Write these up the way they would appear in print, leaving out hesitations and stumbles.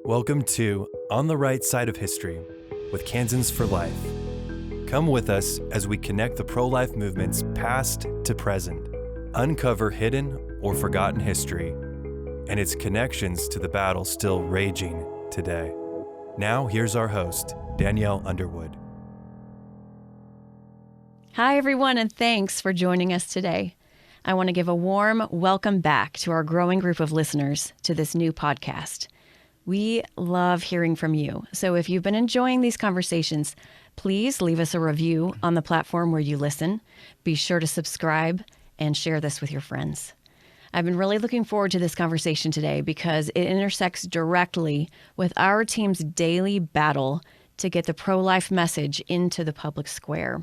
Welcome to On the Right Side of History with Kansans for Life. Come with us as we connect the pro-life movement's past to present, uncover hidden or forgotten history, and its connections to the battle still raging today. Now, here's our host, Danielle Underwood. Hi, everyone, and thanks for joining us today. I want to give a warm welcome back to our growing group of listeners to this new podcast. We love hearing from you. So if you've been enjoying these conversations, please leave us a review on the platform where you listen. Be sure to subscribe and share this with your friends. I've been really looking forward to this conversation today because it intersects directly with our team's daily battle to get the pro-life message into the public square.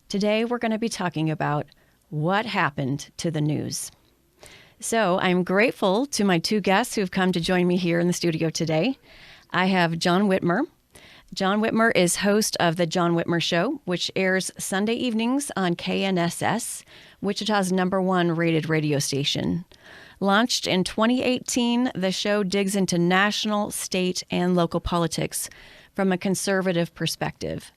Today, we're going to be talking about what happened to the news. So I'm grateful to my two guests who have come to join me here in the studio today. I have John Whitmer. John Whitmer is host of The John Whitmer Show, which airs Sunday evenings on KNSS, Wichita's #1 rated radio station. Launched in 2018, the show digs into national, state, and local politics from a conservative perspective.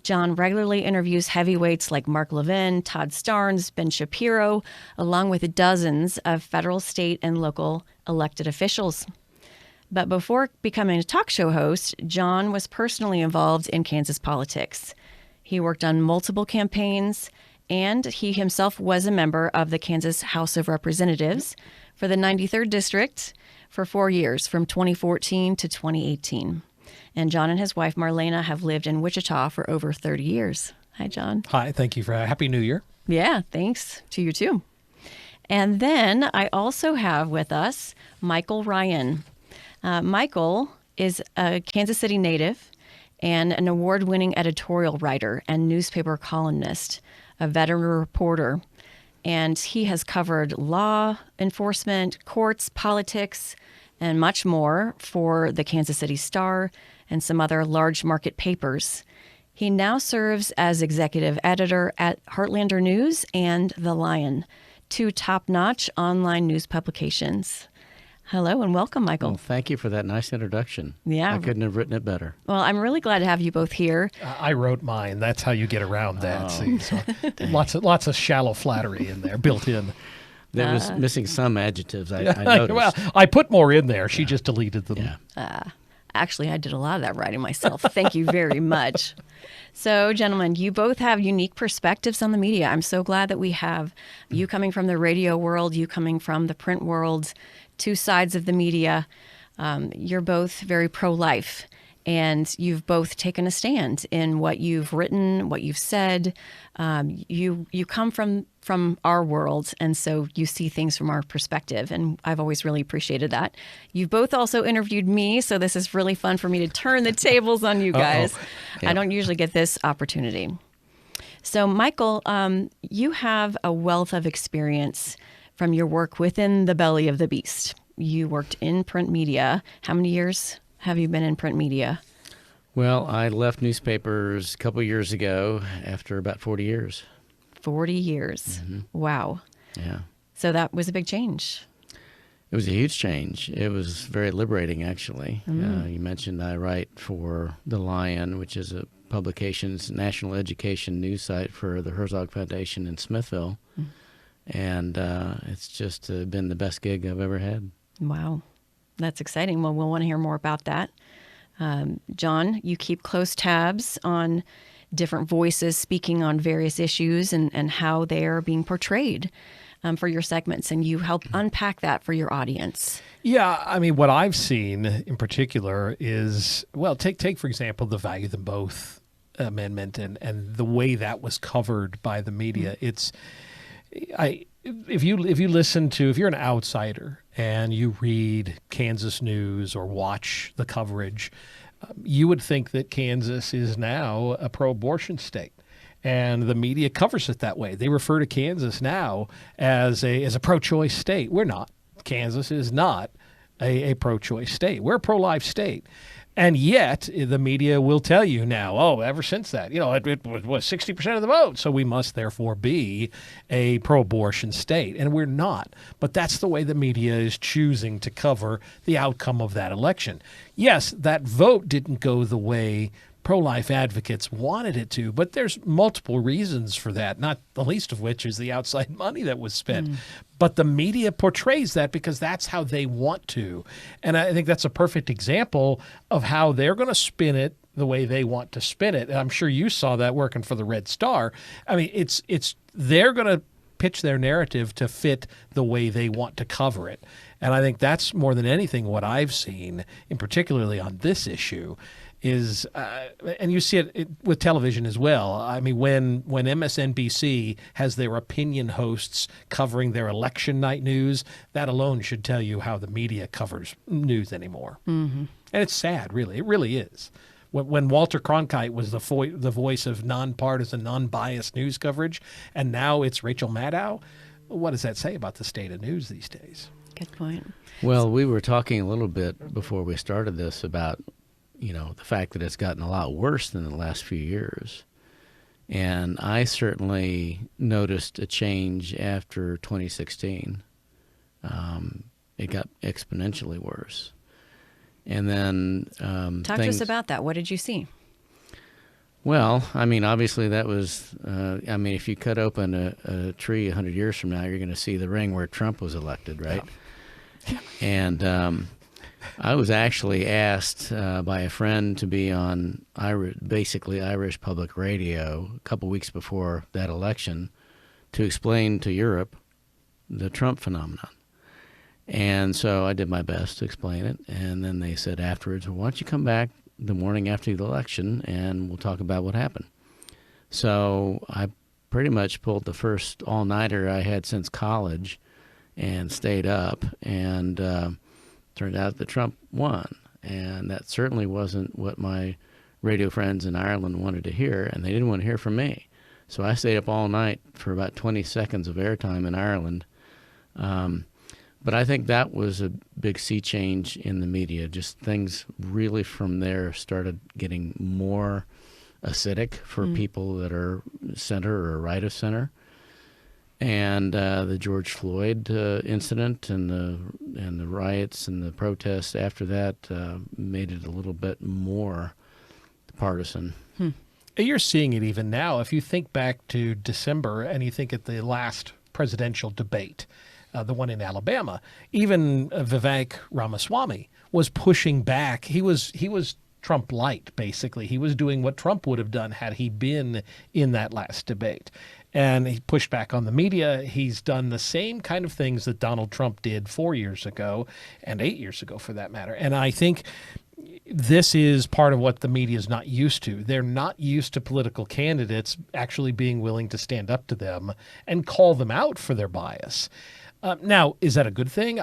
John regularly interviews heavyweights like Mark Levin, Todd Starnes, Ben Shapiro, along with dozens of federal, state, and local elected officials. But before becoming a talk show host, John was personally involved in Kansas politics. He worked on multiple campaigns, and he himself was a member of the Kansas House of Representatives for the 93rd District for 4 years, from 2014 to 2018. And John and his wife, Marlena, have lived in Wichita for over 30 years. Hi, John. Hi, thank you for Happy New Year. Yeah, thanks to you too. And then I also have with us Michael Ryan. Michael is a Kansas City native and an award-winning editorial writer and newspaper columnist, a veteran reporter. And he has covered law enforcement, courts, politics, and much more for the Kansas City Star and some other large market papers. He now serves as executive editor at Heartlander News and The Lion, two top-notch online news publications. Hello and welcome, Michael. Well, thank you for that nice introduction. Yeah. I couldn't have written it better. Well, I'm really glad to have you both here. I wrote mine. That's how you get around that. See, so lots of shallow flattery in there, built in. There was missing some adjectives, I noticed. Well, I put more in there. She just deleted them. Yeah. Actually, I did a lot of that writing myself. Thank you very much. So, gentlemen, you both have unique perspectives on the media. I'm so glad that we have you coming from the radio world, you coming from the print world, two sides of the media. You're both very pro-life, and you've both taken a stand in what you've written, what you've said. You come from our world, and so you see things from our perspective, and I've always really appreciated that. You've both also interviewed me, so this is really fun for me to turn the tables on you guys. Yeah. I don't usually get this opportunity. So, Michael, you have a wealth of experience from your work within the belly of the beast. You worked in print media. How many years have you been in print media? Well, I left newspapers a couple years ago after about 40 years. 40 years. Mm-hmm. Wow. Yeah. So that was a big change. It was a huge change. It was very liberating, actually. Mm-hmm. You mentioned I write for The Lion, which is a publication's national education news site for the Herzog Foundation in Smithville. Mm-hmm. And it's just been the best gig I've ever had. Wow. That's exciting. Well, we'll want to hear more about that. John, you keep close tabs on different voices speaking on various issues and how they are being portrayed for your segments, and you help unpack that for your audience. Yeah, I mean, what I've seen in particular is, well, take for example, the Value Them Both amendment and the way that was covered by the media. Mm-hmm. If you're an outsider and you read Kansas news or watch the coverage, you would think that Kansas is now a pro-abortion state. And the media covers it that way. They refer to Kansas now as a pro-choice state. We're not. Kansas is not a pro-choice state. We're a pro-life state. And yet the media will tell you now, oh, ever since that, it was 60% of the vote. So we must therefore be a pro-abortion state. And we're not. But that's the way the media is choosing to cover the outcome of that election. Yes, that vote didn't go the way pro-life advocates wanted it to, but there's multiple reasons for that, not the least of which is the outside money that was spent. But the media portrays that because that's how they want to. And I think that's a perfect example of how they're going to spin it the way they want to spin it. And I'm sure you saw that working for the Red Star. I mean, it's they're going to pitch their narrative to fit the way they want to cover it. And I think that's more than anything what I've seen, in particularly on this issue, is, and you see it with television as well. I mean, when MSNBC has their opinion hosts covering their election night news, that alone should tell you how the media covers news anymore. And it's sad, really. It really is. When Walter Cronkite was the voice of nonpartisan, non-biased news coverage, and now it's Rachel Maddow, what does that say about the state of news these days? Good point. Well, we were talking a little bit before we started this about the fact that it's gotten a lot worse than the last few years. And I certainly noticed a change after 2016. It got exponentially worse. And then talk to us about that. What did you see? Well, I mean, obviously that was, if you cut open a tree 100 years from now, you're going to see the ring where Trump was elected, right? Yeah. And I was actually asked by a friend to be on basically Irish public radio a couple weeks before that election to explain to Europe the Trump phenomenon. And so I did my best to explain it. And then they said afterwards, well, why don't you come back the morning after the election and we'll talk about what happened. So I pretty much pulled the first all-nighter I had since college and stayed up, and turned out that Trump won. And that certainly wasn't what my radio friends in Ireland wanted to hear, and they didn't want to hear from me. So I stayed up all night for about 20 seconds of airtime in Ireland. But I think that was a big sea change in the media. Just things really from there started getting more acidic for people that are center or right of center. And the George Floyd incident and the riots and the protests after that made it a little bit more partisan. You're seeing it even now. If you think back to December and you think at the last presidential debate, the one in Alabama, even Vivek Ramaswamy was pushing back. He was Trump light, basically. He was doing what Trump would have done had he been in that last debate. And he pushed back on the media. He's done the same kind of things that Donald Trump did 4 years ago and 8 years ago, for that matter. And I think this is part of what the media is not used to. They're not used to political candidates actually being willing to stand up to them and call them out for their bias. Now, is that a good thing?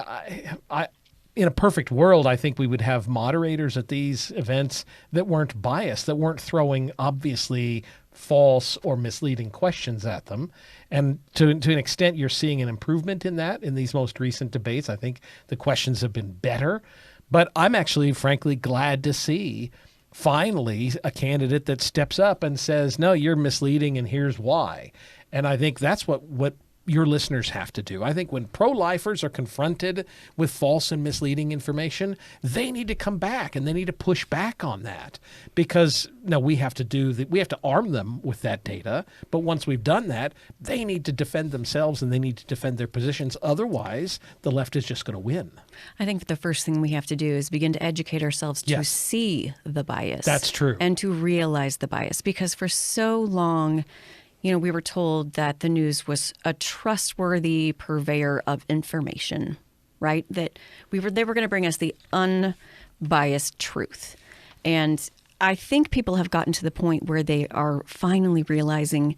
In a perfect world, I think we would have moderators at these events that weren't biased, that weren't throwing obviously false or misleading questions at them. And to an extent, you're seeing an improvement in that in these most recent debates. I think the questions have been better. But I'm actually, frankly, glad to see finally a candidate that steps up and says, no, you're misleading and here's why. And I think that's what your listeners have to do. I think when pro-lifers are confronted with false and misleading information, they need to come back and they need to push back on that, because we have to arm them with that data. But once we've done that, they need to defend themselves and they need to defend their positions. Otherwise, the left is just going to win. I think the first thing we have to do is begin to educate ourselves to see the bias. That's true. And to realize the bias, because for so long, we were told that the news was a trustworthy purveyor of information, right? That they were going to bring us the unbiased truth. And I think people have gotten to the point where they are finally realizing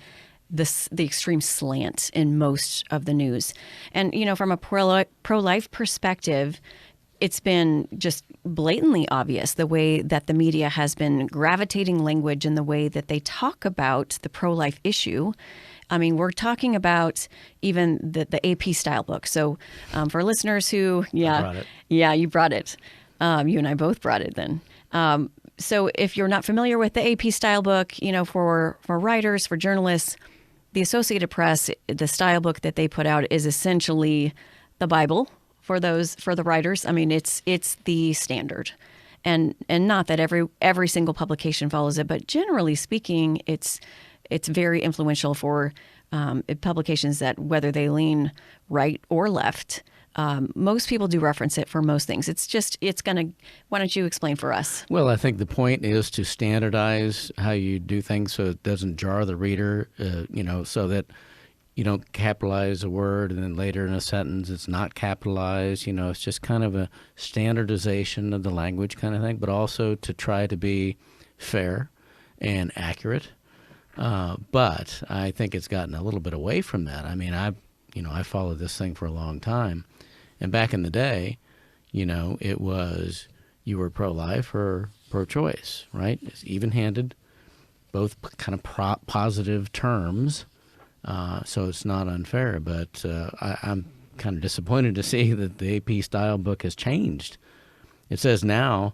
the extreme slant in most of the news. And, from a pro-life perspective, it's been just blatantly obvious the way that the media has been gravitating language in the way that they talk about the pro-life issue. I mean, we're talking about even the AP style book. So for listeners who, I brought it. Yeah, you brought it. You and I both brought it then. So if you're not familiar with the AP style book, for writers, for journalists, the Associated Press, the style book that they put out is essentially the Bible for the writers. I mean, it's the standard. And not that every single publication follows it, but generally speaking, it's very influential for publications that, whether they lean right or left, most people do reference it for most things. Why don't you explain for us? Well, I think the point is to standardize how you do things so it doesn't jar the reader, so that you don't capitalize a word and then later in a sentence it's not capitalized. It's just kind of a standardization of the language kind of thing, but also to try to be fair and accurate. But I think it's gotten a little bit away from that. I mean, I followed this thing for a long time. And back in the day, it was you were pro-life or pro-choice, right? It's even-handed, both kind of positive terms, so it's not unfair. But I'm kind of disappointed to see that the AP style book has changed. It says now,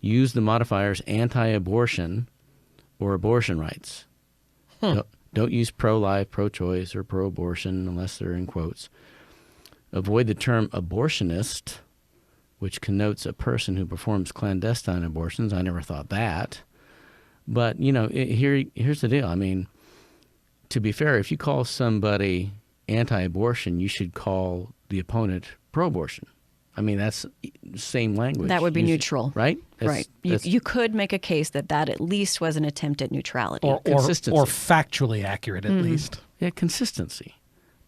use the modifiers anti-abortion or abortion rights. Don't use pro-life, pro-choice, or pro-abortion unless they're in quotes. Avoid the term abortionist, which connotes a person who performs clandestine abortions. I never thought that. But, here's the deal. I mean, to be fair, if you call somebody anti-abortion, you should call the opponent pro-abortion. I mean, that's the same language. That would be neutral. Right? Right. You could make a case that at least was an attempt at neutrality. Or factually accurate, at least. Yeah, consistency.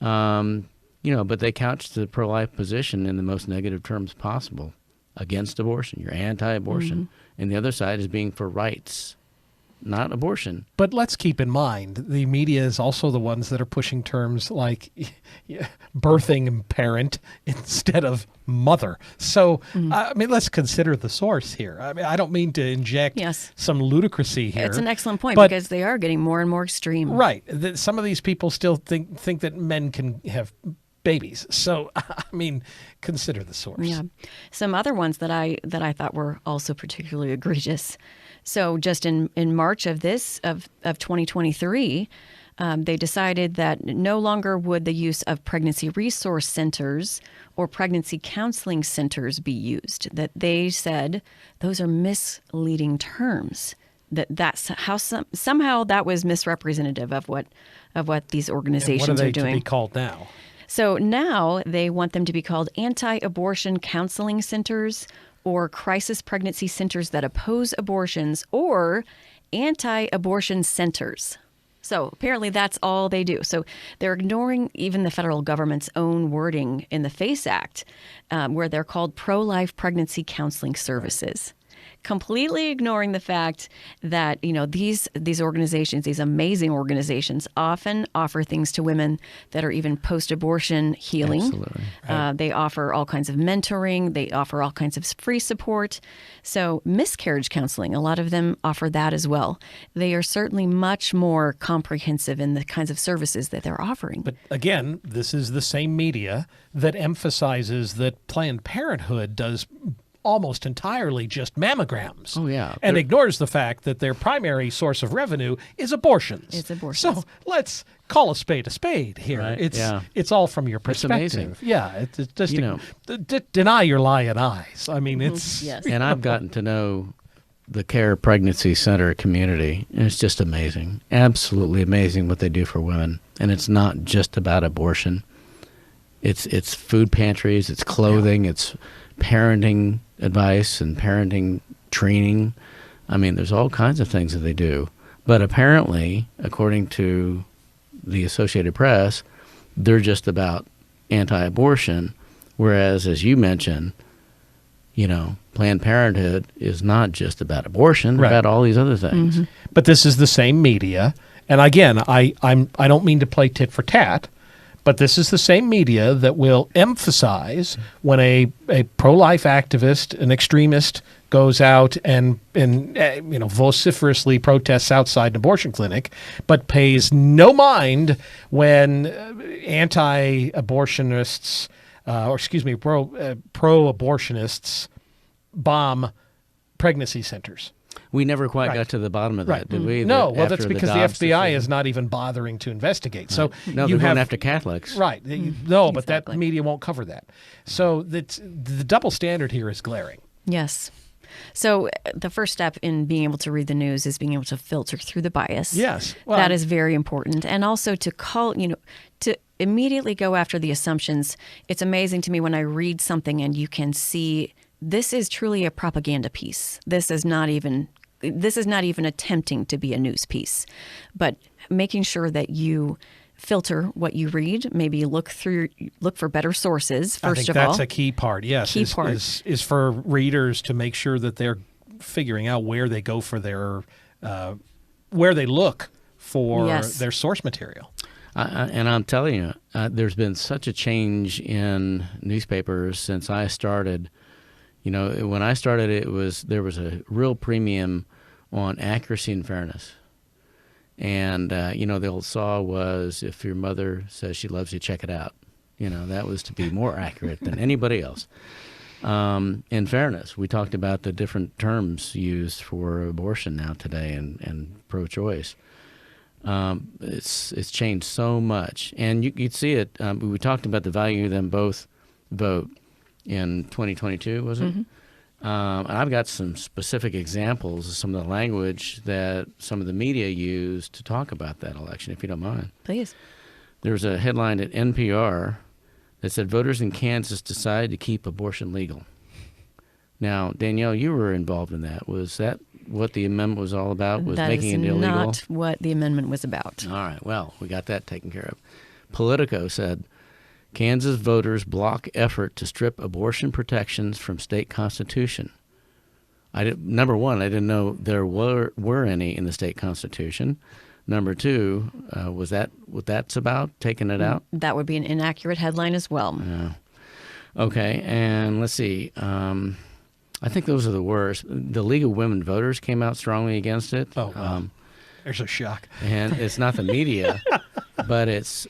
But they couch the pro-life position in the most negative terms possible. Against abortion. You're anti-abortion. And the other side is being for rights, not abortion. But let's keep in mind, the media is also the ones that are pushing terms like birthing parent instead of mother. So, let's consider the source here. I mean, I don't mean to inject some ludicrousy here. It's an excellent point because they are getting more and more extreme. Right. Some of these people still think that men can have babies. So, consider the source. Yeah. Some other ones that I thought were also particularly egregious. So just in March of 2023, they decided that no longer would the use of pregnancy resource centers or pregnancy counseling centers be used. That they said those are misleading terms. That's how somehow that was misrepresentative of what these organizations are doing. To be called now? So now they want them to be called anti-abortion counseling centers, or crisis pregnancy centers that oppose abortions, or anti-abortion centers. So apparently that's all they do. So they're ignoring even the federal government's own wording in the FACE Act, where they're called pro-life pregnancy counseling services. Completely ignoring the fact that, these organizations, these amazing organizations, often offer things to women that are even post-abortion healing. Absolutely. Right. They offer all kinds of mentoring. They offer all kinds of free support. So miscarriage counseling, a lot of them offer that as well. They are certainly much more comprehensive in the kinds of services that they're offering. But again, this is the same media that emphasizes that Planned Parenthood does almost entirely just mammograms. Oh, yeah. And ignores the fact that their primary source of revenue is abortions. It's abortions. So let's call a spade here. Right. It's all from your perspective. It's amazing. Yeah. It's just deny your lying eyes. I mean, it's... Yes. And I've gotten to know the Care Pregnancy Center community, and it's just amazing. Absolutely amazing what they do for women. And it's not just about abortion. It's food pantries, it's clothing, it's parenting advice and parenting training. I mean, there's all kinds of things that they do. But apparently, according to the Associated Press, they're just about anti-abortion, whereas, as you mentioned, Planned Parenthood is not just about abortion, Right. about all these other things. Mm-hmm. But this is the same media. And again, I don't mean to play tit for tat, but this is the same media that will emphasize when a pro-life activist, an extremist, goes out and vociferously protests outside an abortion clinic, but pays no mind when pro-abortionists bomb pregnancy centers. We never quite Right. got to the bottom of that, Right. did we? No, well, After that's because the Dobbs FBI decision. is not even bothering to investigate. So No, you they're have going after Catholics. right. No, but Exactly. that media won't cover that. So the double standard here is glaring. Yes. So the first step in being able to read the news is being able to filter through the bias. Yes. Well, That is very important. And also to to immediately go after the assumptions. It's amazing to me when I read something and you can see this is truly a propaganda piece. This is not even attempting to be a news piece. But making sure that you filter what you read, maybe look for better sources, I first think of that's all. a key part. Yes, Key part. is for readers to make sure that they're figuring out where they go for their where they look for Yes. their source material. And I'm telling you, there's been such a change in newspapers since I started. You know, when I started, there was a real premium on accuracy and fairness. And, the old saw was, if your mother says she loves you, check it out. That was to be more accurate than anybody else. In fairness, we talked about the different terms used for abortion now today and pro-choice. It's changed so much. And you'd see it. We talked about the value of them both vote in 2022, was it? And I've got some specific examples of some of the language that some of the media used to talk about that election, if you don't mind. Please. There was a headline at NPR that said, voters in Kansas decided to keep abortion legal. Now, Danielle, you were involved in that. Was that what the amendment was all about, was That making is it illegal? not what the amendment was about. All right, well, we got that taken care of. Politico said, Kansas voters block effort to strip abortion protections from state constitution. Number one, I didn't know there were any in the state constitution. Number two, was that what that's about, taking it out? That would be an inaccurate headline as well. Yeah. Okay, and let's see. I think those are the worst. The League of Women Voters came out strongly against it. Oh, wow. There's a shock. And it's not the media, but it's,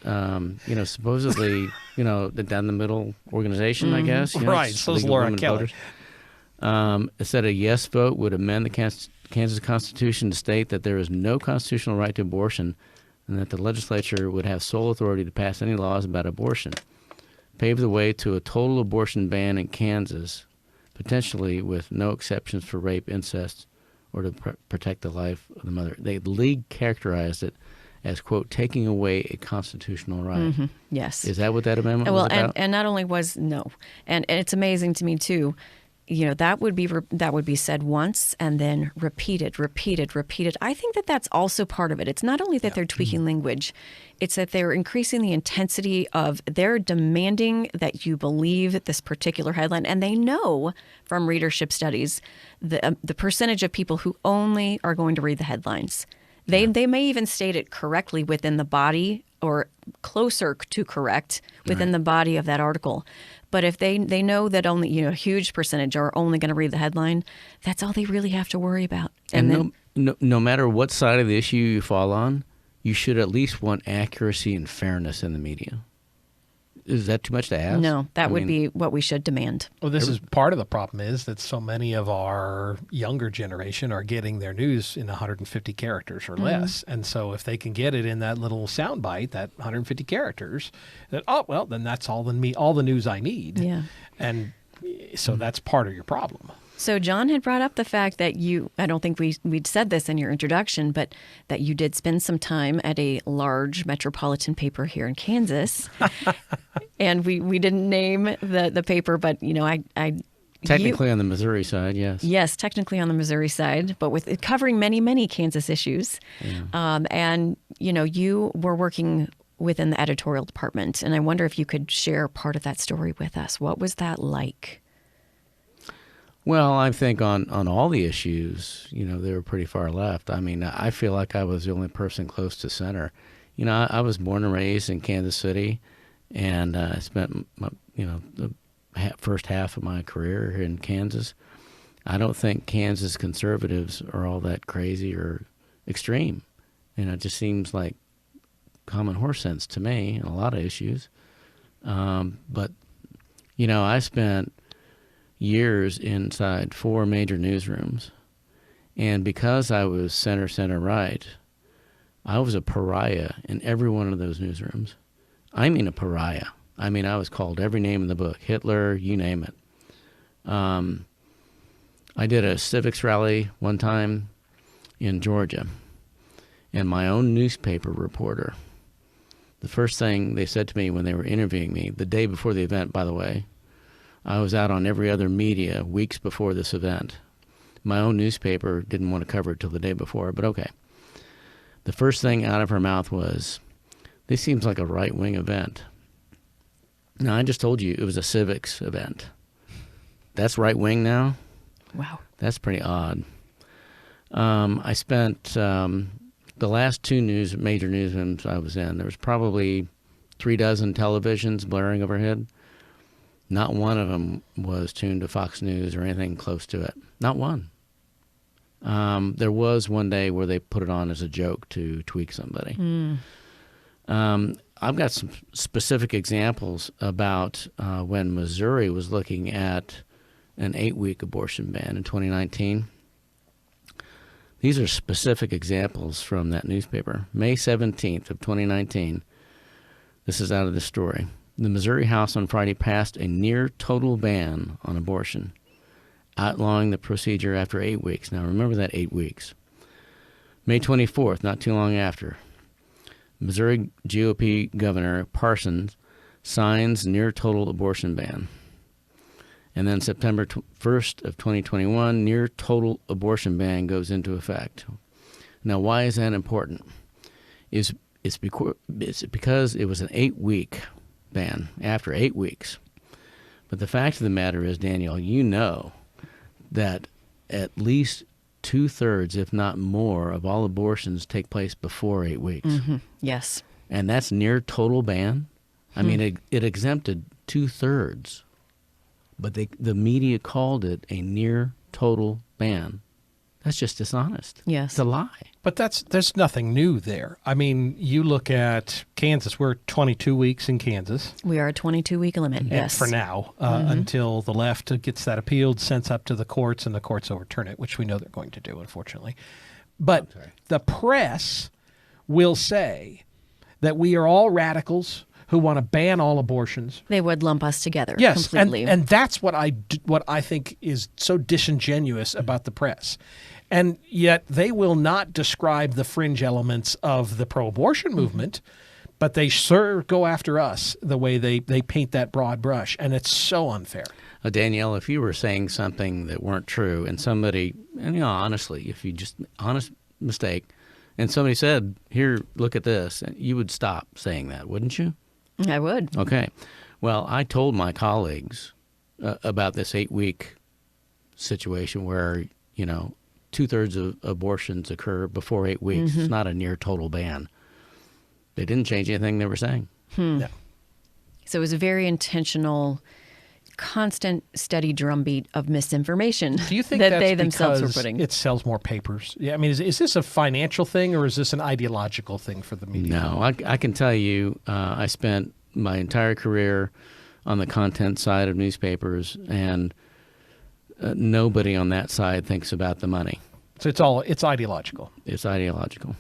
supposedly, the down the middle organization, I guess. Right, it's so is League of Laura Women Kelly. Voters. It said a yes vote would amend the Kansas Constitution to state that there is no constitutional right to abortion and that the legislature would have sole authority to pass any laws about abortion. Pave the way to a total abortion ban in Kansas, potentially with no exceptions for rape, incest, or to protect the life of the mother. The league characterized it as, quote, taking away a constitutional right. Yes. Is that what that amendment Well, was about? and not only and it's amazing to me too. That would be said once and then repeated. I think that's also part of it. It's not only that they're tweaking language, it's that they're increasing the intensity of they're demanding that you believe this particular headline, and they know from readership studies the percentage of people who only are going to read the headlines. They may even state it correctly within the body or closer to correct within the body of that article. But if they know that only a huge percentage are only going to read the headline, that's all they really have to worry about. And then, no matter what side of the issue you fall on, you should at least want accuracy and fairness in the media. Is that too much to ask? no, that would be what we should demand. Well, this is part of the problem is that so many of our younger generation are getting their news in 150 characters or less. And so if they can get it in that little soundbite, that 150 characters, then that's all the news I need. Yeah. And so that's part of your problem. So John had brought up the fact that I don't think we'd said this in your introduction, but that you did spend some time at a large metropolitan paper here in Kansas. And we didn't name the paper, but Technically on the Missouri side, yes. Yes, technically on the Missouri side, but with covering many, many Kansas issues. Yeah. And you were working within the editorial department, and I wonder if you could share part of that story with us. What was that like? Well, I think on all the issues, they were pretty far left. I mean, I feel like I was the only person close to center. I was born and raised in Kansas City, and I spent the first half of my career here in Kansas. I don't think Kansas conservatives are all that crazy or extreme. It just seems like common horse sense to me on a lot of issues. But I spent years inside 4 major newsrooms. And because I was center right, I was a pariah in every one of those newsrooms. I mean a pariah. I mean, I was called every name in the book, Hitler, you name it. I did a civics rally one time in Georgia, and my own newspaper reporter, the first thing they said to me when they were interviewing me, the day before the event, by the way, I was out on every other media weeks before this event. My own newspaper didn't want to cover it till the day before, but okay. The first thing out of her mouth was, this seems like a right-wing event. Now, I just told you it was a civics event. That's right-wing now? Wow. That's pretty odd. I spent the last 2 major newsrooms I was in, there was probably 36 televisions blaring overhead. Not one of them was tuned to Fox News or anything close to it. Not one. There was one day where they put it on as a joke to tweak somebody. I've got some specific examples about when Missouri was looking at an 8-week abortion ban in 2019. These are specific examples from that newspaper. May 17th of 2019, this is out of the story. The Missouri House on Friday passed a near-total ban on abortion, outlawing the procedure after 8 weeks. Now, remember that 8 weeks. May 24th, not too long after, Missouri GOP Governor Parsons signs near-total abortion ban. And then September 1st of 2021, near-total abortion ban goes into effect. Now, why is that important? It's because it was an 8-week ban, after 8 weeks. But the fact of the matter is, Daniel, you know that at least 2/3, if not more, of all abortions take place before 8 weeks. Mm-hmm. Yes. And that's near total ban. I mean, it exempted 2/3, but the media called it a near total ban. That's just dishonest. Yes. It's a lie. But there's nothing new there. I mean, you look at Kansas. We're 22 weeks in Kansas. We are a 22-week limit, yes. For now, until the left gets that appealed, sent up to the courts, and the courts overturn it, which we know they're going to do, unfortunately. But the press will say that we are all radicals who want to ban all abortions. They would lump us together completely. completely. And that's what I think is so disingenuous about the press. And yet they will not describe the fringe elements of the pro-abortion movement, but they sure go after us the way they paint that broad brush, and it's so unfair. Danielle, if you were saying something that weren't true and somebody, and you know, honestly, if you just, honest mistake, and somebody said, here, look at this, you would stop saying that, wouldn't you? I would. Okay. Well, I told my colleagues about this 8-week situation where, you know, 2/3 of abortions occur before 8 weeks. It's not a near total ban. They didn't change anything they were saying. No. So it was a very intentional, constant, steady drumbeat of misinformation. Do you think that that's they themselves were because putting? it sells more papers? Yeah, I mean, is this a financial thing or is this an ideological thing for the media? No, I can tell you, I spent my entire career on the content side of newspapers, and nobody on that side thinks about the money. So it's ideological. It's ideological.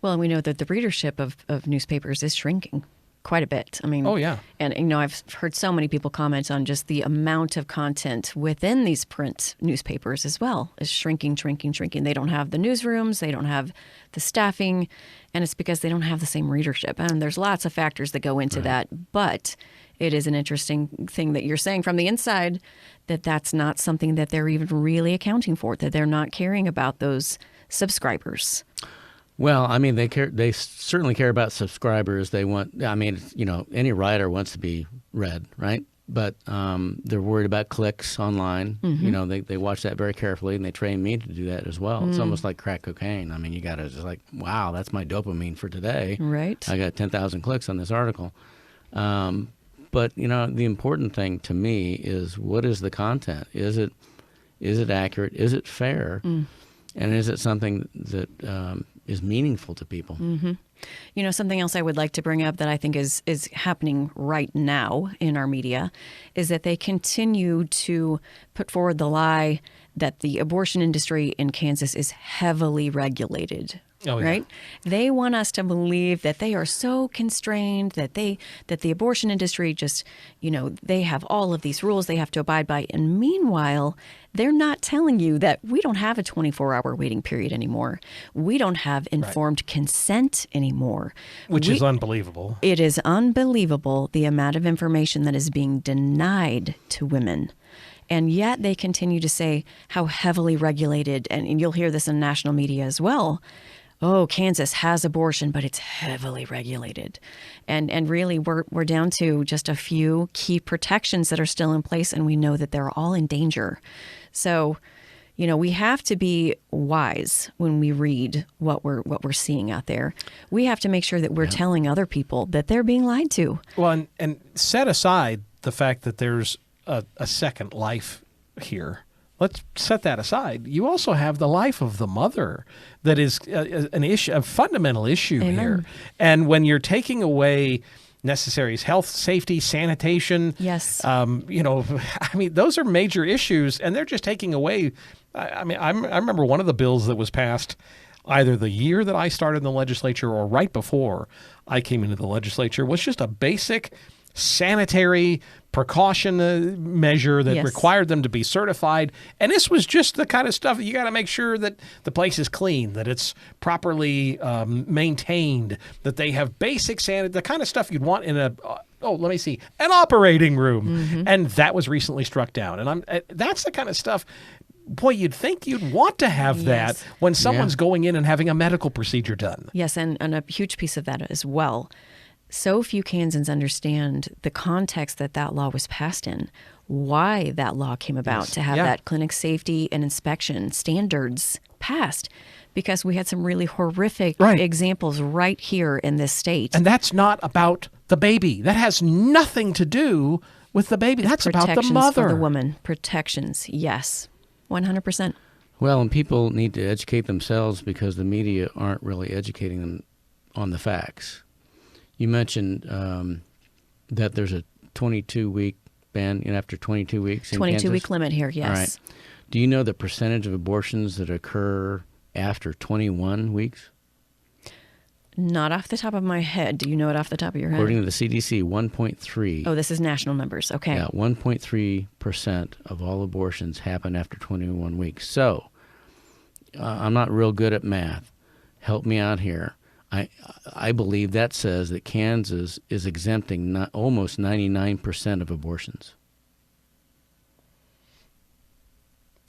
Well, and we know that the readership of newspapers is shrinking quite a bit. I mean, Oh, yeah. And, you know, I've heard so many people comment on just the amount of content within these print newspapers as well is shrinking. They don't have the newsrooms, they don't have the staffing, and it's because they don't have the same readership. And there's lots of factors that go into that, but it is an interesting thing that you're saying from the inside that that's not something that they're even really accounting for, that they're not caring about those subscribers. Well, I mean, they certainly care about subscribers. They want, I mean, you know, any writer wants to be read, right? But they're worried about clicks online. You know, they watch that very carefully, and they train me to do that as well. It's almost like crack cocaine. I mean, you got to just like, wow, that's my dopamine for today. Right. I got 10,000 clicks on this article. But, you know, the important thing to me is, what is the content? Is it accurate? Is it fair? And is it something that is meaningful to people. You know, something else I would like to bring up that I think is happening right now in our media is that they continue to put forward the lie that the abortion industry in Kansas is heavily regulated. Oh, yeah. Right? They want us to believe that they are so constrained, that the abortion industry just, you know, they have all of these rules they have to abide by. And meanwhile, they're not telling you that we don't have a 24-hour waiting period anymore. We don't have informed consent anymore. Which is unbelievable. It is unbelievable the amount of information that is being denied to women. And yet they continue to say how heavily regulated, and you'll hear this in national media as well. Oh, Kansas has abortion, but it's heavily regulated. And really, we're down to just a few key protections that are still in place, and we know that they're all in danger. So, you know, we have to be wise when we read what we're seeing out there. We have to make sure that we're telling other people that they're being lied to. Well, and set aside the fact that there's a second life here. Let's set that aside. You also have the life of the mother that is an issue, a fundamental issue here. And when you're taking away necessaries, health, safety, sanitation, yes, you know, I mean, those are major issues, and they're just taking away. I mean, I remember one of the bills that was passed either the year that I started in the legislature or right before I came into the legislature was just a basic sanitary precaution measure that required them to be certified. And this was just the kind of stuff that you got to make sure that the place is clean, that it's properly maintained, that they have basic sanitary, the kind of stuff you'd want in an operating room. And that was recently struck down. And that's the kind of stuff, boy, you'd think you'd want to have that when someone's going in and having a medical procedure done. Yes, and a huge piece of that as well. So few Kansans understand the context that law was passed in, why that law came about, to have that clinic safety and inspection standards passed, because we had some really horrific examples right here in this state. And that's not about the baby. That has nothing to do with the baby. That's about the mother. For the woman. Protections, yes, 100%. Well, and people need to educate themselves because the media aren't really educating them on the facts. You mentioned that there's a 22-week ban after 22 weeks in Kansas? 22-week limit here, yes. All right. Do you know the percentage of abortions that occur after 21 weeks? Not off the top of my head. Do you know it off the top of your head? According to the CDC, 1.3. Oh, this is national numbers. Okay. Yeah, 1.3% of all abortions happen after 21 weeks. So I'm not real good at math. Help me out here. I believe that says that Kansas is exempting almost 99% of abortions.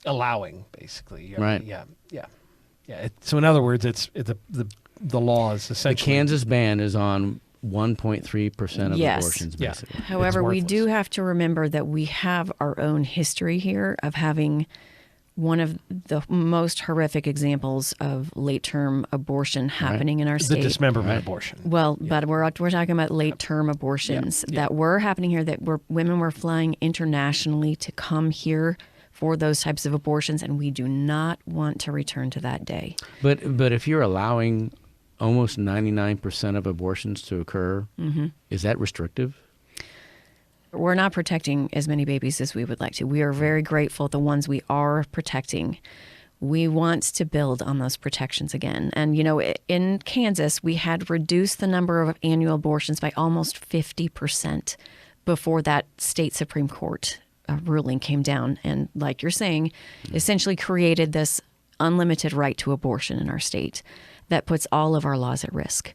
Allowing, basically. Right. Yeah. So in other words, it's the law is essentially... The Kansas ban is on 1.3% of abortions, basically. However, we do have to remember that we have our own history here of having one of the most horrific examples of late-term abortion happening in our state. The dismemberment abortion. Well, but we're talking about late-term abortions that were happening here, that women were flying internationally to come here for those types of abortions, and we do not want to return to that day. But if you're allowing almost 99% of abortions to occur, is that restrictive? We're not protecting as many babies as we would like to. We are very grateful the ones we are protecting. We want to build on those protections again. And, you know, in Kansas, we had reduced the number of annual abortions by almost 50% before that state Supreme Court ruling came down. And like you're saying, essentially created this unlimited right to abortion in our state that puts all of our laws at risk.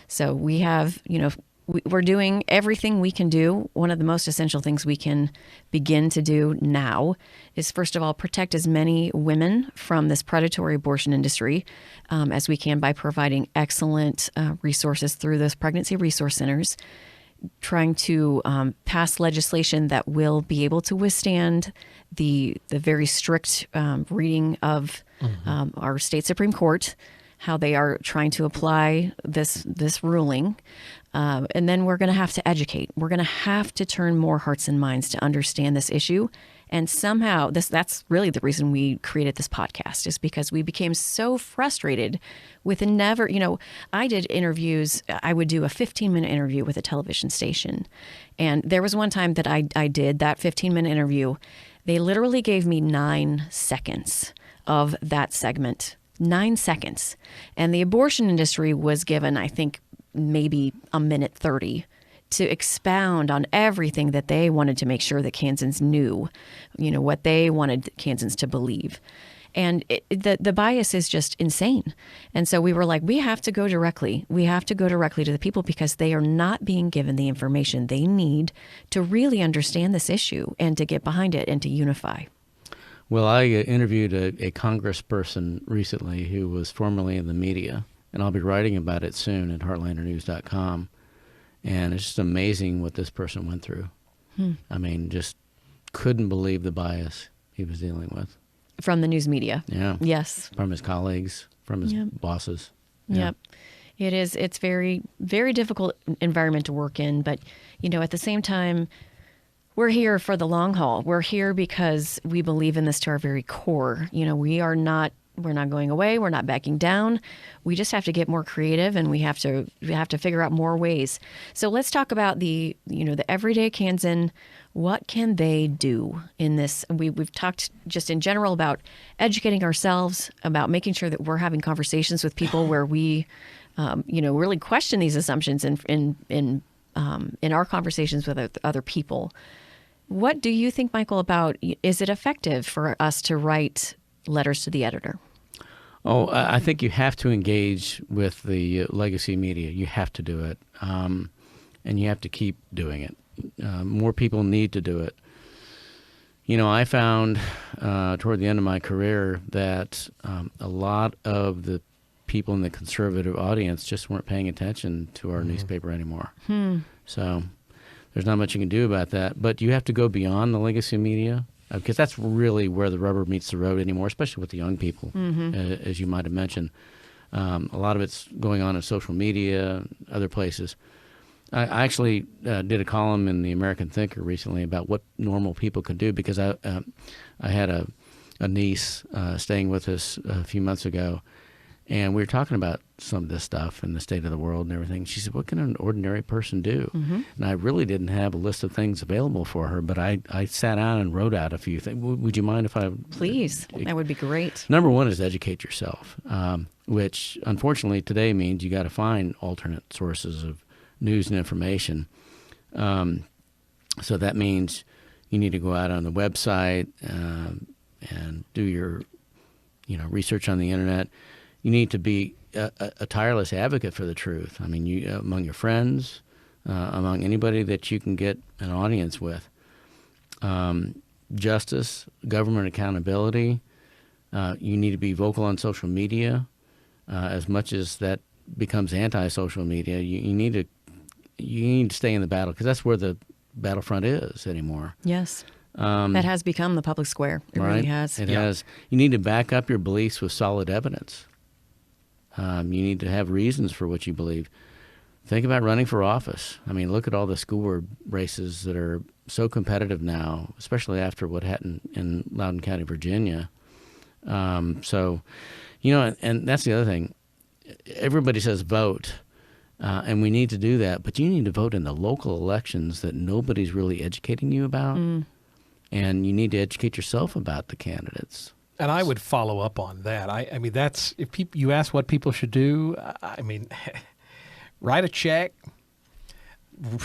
So we have, you know, we're doing everything we can do. One of the most essential things we can begin to do now is, first of all, protect as many women from this predatory abortion industry as we can by providing excellent resources through those pregnancy resource centers, trying to pass legislation that will be able to withstand the very strict reading of our state Supreme Court, how they are trying to apply this ruling. And then we're going to have to educate. We're going to have to turn more hearts and minds to understand this issue And somehow that's really the reason we created this podcast, is because we became so frustrated with never, I did interviews. I would do a 15-minute interview with a television station. And there was one time that I did that 15-minute interview. They literally gave me 9 seconds of that segment. 9 seconds. And the abortion industry was given, I think, maybe a minute 30 to expound on everything that they wanted to make sure that Kansans knew, what they wanted Kansans to believe. And the bias is just insane. And so we were like, we have to go directly. We have to go directly to the people because they are not being given the information they need to really understand this issue and to get behind it and to unify. Well, I interviewed a congressperson recently who was formerly in the media, and I'll be writing about it soon at heartlandernews.com. And it's just amazing what this person went through. I mean, just couldn't believe the bias he was dealing with. From the news media. Yeah. Yes. From his colleagues, from his bosses. Yeah. Yep. It is. It's very, very difficult environment to work in. But, at the same time, we're here for the long haul. We're here because we believe in this to our very core. We're not going away. We're not backing down. We just have to get more creative, and we have to figure out more ways. So let's talk about the everyday Kansan. What can they do in this? We've talked just in general about educating ourselves, about making sure that we're having conversations with people where we, really question these assumptions in our conversations with other people. What do you think, Michael, about, is it effective for us to write letters to the editor? Oh, I think you have to engage with the legacy media. You have to do it, and you have to keep doing it. More people need to do it. I found toward the end of my career that a lot of the people in the conservative audience just weren't paying attention to our newspaper anymore. So there's not much you can do about that. But you have to go beyond the legacy media, because that's really where the rubber meets the road anymore, especially with the young people, as you might have mentioned. A lot of it's going on in social media, other places. I actually did a column in the American Thinker recently about what normal people can do, because I had a niece staying with us a few months ago, and we were talking about some of this stuff and the state of the world and everything. She said, what can an ordinary person do? And I really didn't have a list of things available for her, but I sat down and wrote out a few things. Would you mind if I... Please. That would be great. Number one is educate yourself, which unfortunately today means you got to find alternate sources of news and information. So that means you need to go out on the website and do your research on the internet. You need to be a tireless advocate for the truth. I mean, among your friends, among anybody that you can get an audience with. Justice, government accountability. You need to be vocal on social media. As much as that becomes anti-social media, you need to stay in the battle, because that's where the battlefront is anymore. Yes. That has become the public square. It right? really has. It has. You need to back up your beliefs with solid evidence. You need to have reasons for what you believe. Think about running for office. I mean, look at all the school board races that are so competitive now, especially after what happened in Loudoun County, Virginia. And that's the other thing. Everybody says vote, and we need to do that, but you need to vote in the local elections that nobody's really educating you about, and you need to educate yourself about the candidates. And I would follow up on that. I mean, that's, if you ask what people should do, I mean, write a check,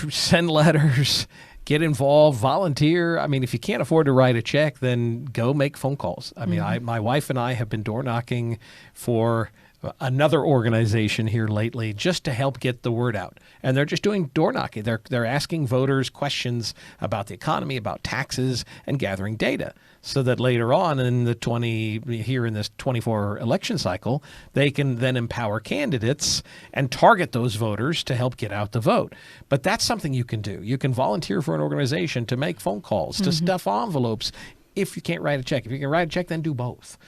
send letters, get involved, volunteer. I mean, if you can't afford to write a check, then go make phone calls. I mean, my wife and I have been door knocking for another organization here lately just to help get the word out. And they're just doing door knocking. They're asking voters questions about the economy, about taxes, and gathering data, so that later on in this 24 election cycle, they can then empower candidates and target those voters to help get out the vote. But that's something you can do. You can volunteer for an organization to make phone calls, to stuff envelopes. If you can't write a check, if you can write a check, then do both.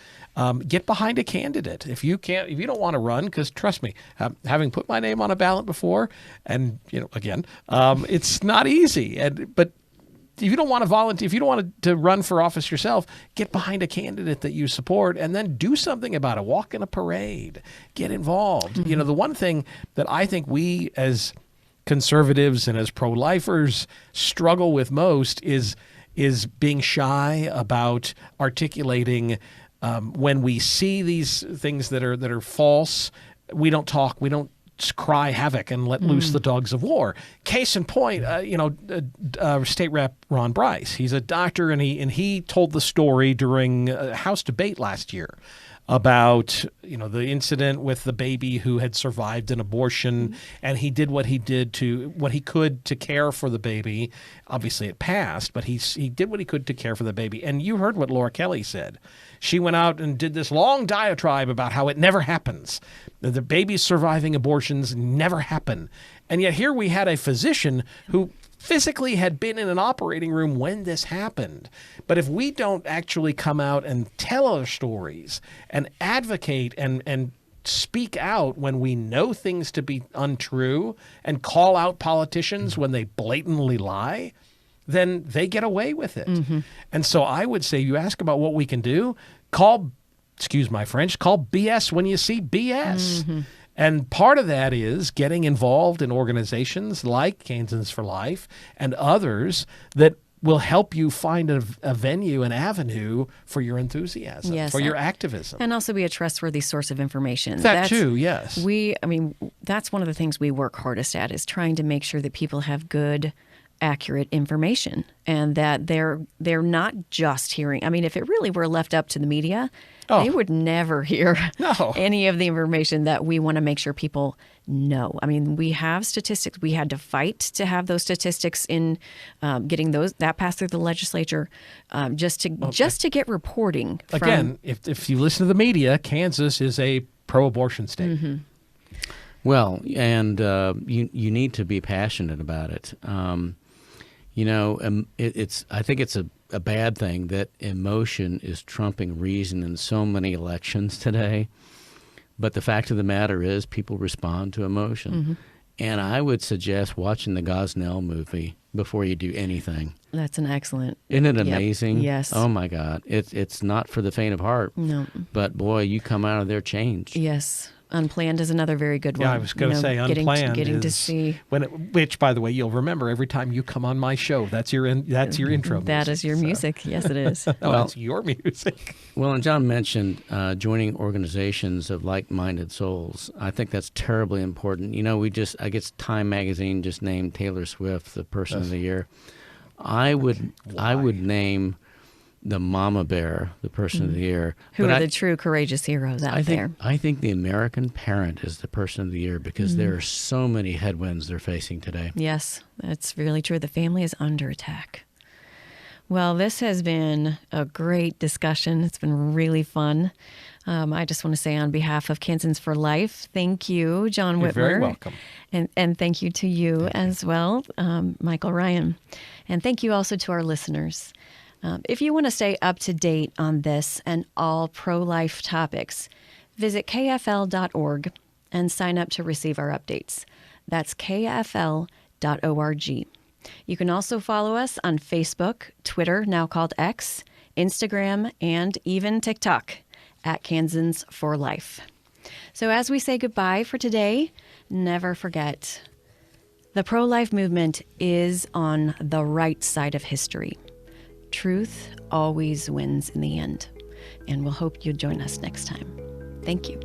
Get behind a candidate. If you don't want to run, because trust me, having put my name on a ballot before, and again, it's not easy. But want to volunteer, if you don't want to run for office yourself, get behind a candidate that you support and then do something about it. Walk in a parade, get involved. Mm-hmm. You know, the one thing that I think we as conservatives and as pro-lifers struggle with most is being shy about articulating when we see these things that are false. We don't talk. We don't cry havoc and let loose the dogs of war. Case in point, State Rep Ron Bryce. He's a doctor, and he told the story during a House debate last year about the incident with the baby who had survived an abortion, and he did what he could to care for the baby. Obviously, it passed, but he did what he could to care for the baby. And you heard what Laura Kelly said. She went out and did this long diatribe about how it never happens. The babies surviving abortions never happen. And yet here we had a physician who physically had been in an operating room when this happened. But if we don't actually come out and tell our stories and advocate and speak out when we know things to be untrue and call out politicians when they blatantly lie, then they get away with it. And so I would say, you ask about what we can do, excuse my French, call BS when you see BS. And part of that is getting involved in organizations like Kansans for Life and others that will help you find a venue, an avenue for your enthusiasm, for your activism. And also be a trustworthy source of information. That's too, yes. That's one of the things we work hardest at, is trying to make sure that people have good, accurate information, and that they're not just hearing. I mean, if it really were left up to the media, they would never hear any of the information that we want to make sure people know. I mean, we have statistics. We had to fight to have those statistics in getting that passed through the legislature, just to get reporting. Again, if you listen to the media, Kansas is a pro-abortion state. Well, and you need to be passionate about it. I think it's a bad thing that emotion is trumping reason in so many elections today. But the fact of the matter is, people respond to emotion. And I would suggest watching the Gosnell movie before you do anything. That's an excellent. Isn't it amazing? Yes. Oh my God, it's not for the faint of heart. No. But boy, you come out of there changed. Yes. Unplanned is another very good one. Yeah, I was going to say Unplanned getting is to see, which, by the way, you'll remember every time you come on my show. That's your intro. That is your music. Yes, it is. That's your music. Well, and John mentioned joining organizations of like-minded souls. I think that's terribly important. I guess Time Magazine just named Taylor Swift the Person of the Year. I would name the mama bear the Person of the Year. Who are the true courageous heroes out there? I think the American parent is the Person of the Year, because there are so many headwinds they're facing today. Yes, that's really true. The family is under attack. Well, this has been a great discussion. It's been really fun. I just want to say, on behalf of Kansans for Life, thank you, John Whitmer. You're very welcome. And thank you to you as well, Michael Ryan. And thank you also to our listeners. If you want to stay up to date on this and all pro-life topics, visit kfl.org and sign up to receive our updates. That's kfl.org. You can also follow us on Facebook, Twitter, now called X, Instagram, and even TikTok at Kansans for Life. So as we say goodbye for today, never forget, the pro-life movement is on the right side of history. Truth always wins in the end. And we'll hope you'll join us next time. Thank you.